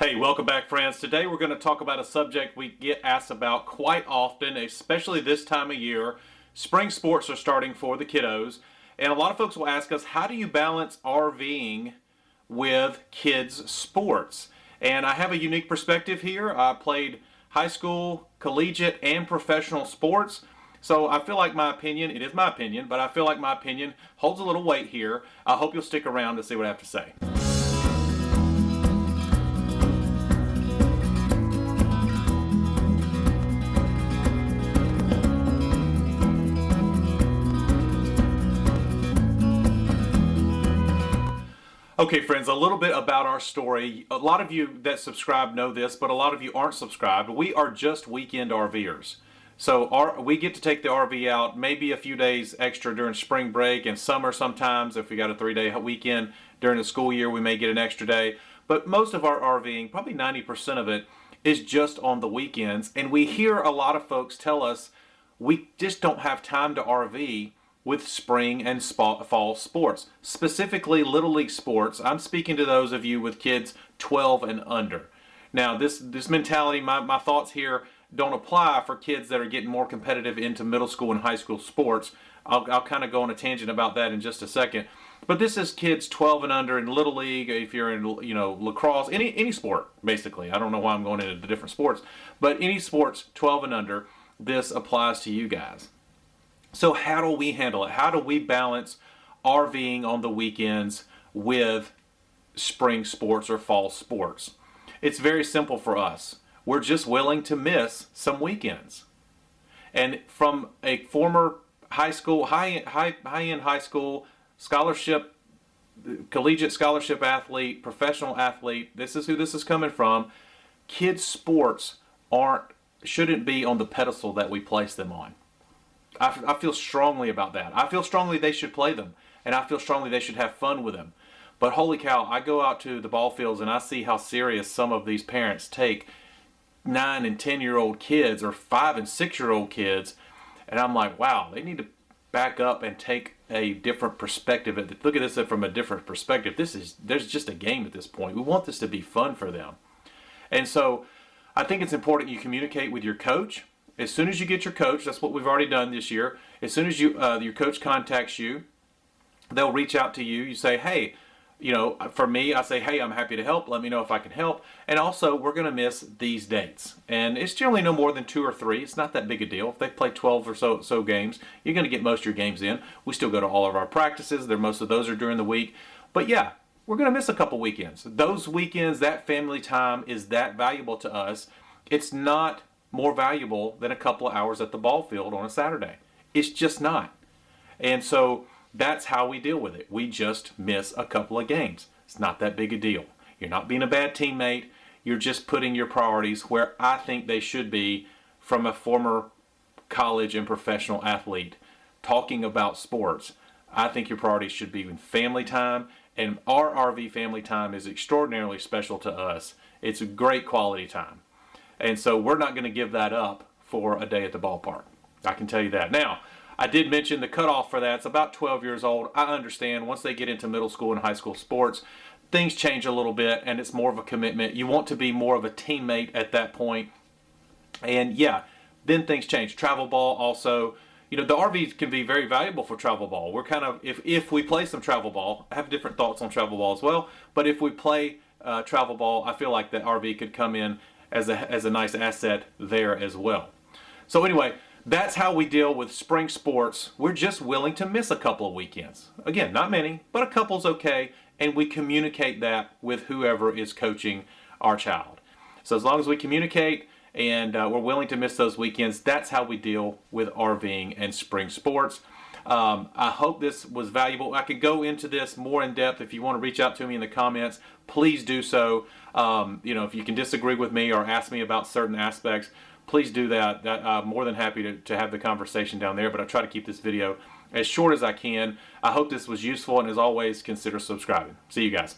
Hey, welcome back, friends. Today we're going to talk about a subject we get asked about quite often, especially this time of year. Spring sports are starting for the kiddos, and a lot of folks will ask us, how do you balance RVing with kids' sports? And I have a unique perspective here. I played high school, collegiate, and professional sports. So I feel like my opinion, it is my opinion, but I feel like my opinion holds a little weight here. I hope you'll stick around to see what I have to say. Okay, friends, a little bit about our story. A lot of you that subscribe know this, but a lot of you aren't subscribed. We are just weekend RVers. So we get to take the RV out maybe a few days extra during spring break and summer sometimes. If we got a 3-day weekend during the school year, we may get an extra day. But most of our RVing, probably 90% of it, is just on the weekends. And we hear a lot of folks tell us we just don't have time to RV with spring and fall sports, specifically Little League sports. I'm speaking to those of you with kids 12 and under. Now, this mentality, my thoughts here don't apply for kids that are getting more competitive into middle school and high school sports. I'll kind of go on a tangent about that in just a second. But this is kids 12 and under in Little League, if you're in lacrosse, any sport, basically. I don't know why I'm going into the different sports, but any sports 12 and under, this applies to you guys. So how do we handle it? How do we balance RVing on the weekends with spring sports or fall sports? It's very simple for us. We're just willing to miss some weekends. And from a former high-end high school scholarship, collegiate scholarship athlete, professional athlete, this is who this is coming from. Kids' sports shouldn't be on the pedestal that we place them on. I feel strongly about that. I feel strongly they should play them, and I feel strongly they should have fun with them. But holy cow, I go out to the ball fields and I see how serious some of these parents take 9 and 10-year-old kids or 5 and 6-year-old kids, and I'm like, wow, they need to back up and take a different perspective. Look at this from a different perspective. There's just a game at this point. We want this to be fun for them. And so I think it's important you communicate with your coach. As soon as you get your coach, that's what we've already done this year. As soon as your coach contacts you, they'll reach out to you. You say, hey, for me, I say, hey, I'm happy to help. Let me know if I can help. And also, we're going to miss these dates. And it's generally no more than 2 or 3. It's not that big a deal. If they play 12 or so games, you're going to get most of your games in. We still go to all of our practices. Most of those are during the week. But yeah, we're going to miss a couple weekends. Those weekends, that family time is that valuable to us. It's not more valuable than a couple of hours at the ball field on a Saturday. It's just not. And so that's how we deal with it. We just miss a couple of games. It's not that big a deal. You're not being a bad teammate. You're just putting your priorities where I think they should be from a former college and professional athlete talking about sports. I think your priorities should be in family time, and our RV family time is extraordinarily special to us. It's a great quality time. And so we're not going to give that up for a day at the ballpark. I can tell you that. Now, I did mention the cutoff for that. It's about 12 years old. I understand once they get into middle school and high school sports, things change a little bit and it's more of a commitment. You want to be more of a teammate at that point. And yeah, then things change. Travel ball also, the RVs can be very valuable for travel ball. We're kind of, if we play some travel ball, I have different thoughts on travel ball as well, but if we play travel ball, I feel like the RV could come in as a nice asset there as well. So anyway, that's how we deal with spring sports. We're just willing to miss a couple of weekends. Again, not many, but a couple's okay, and we communicate that with whoever is coaching our child. So as long as we communicate and we're willing to miss those weekends, that's how we deal with RVing and spring sports. I hope this was valuable. I could go into this more in depth. If you want to reach out to me in the comments, please do so. If you can disagree with me or ask me about certain aspects, please do that. I'm more than happy to have the conversation down there, but I try to keep this video as short as I can. I hope this was useful, and as always, consider subscribing. See you guys.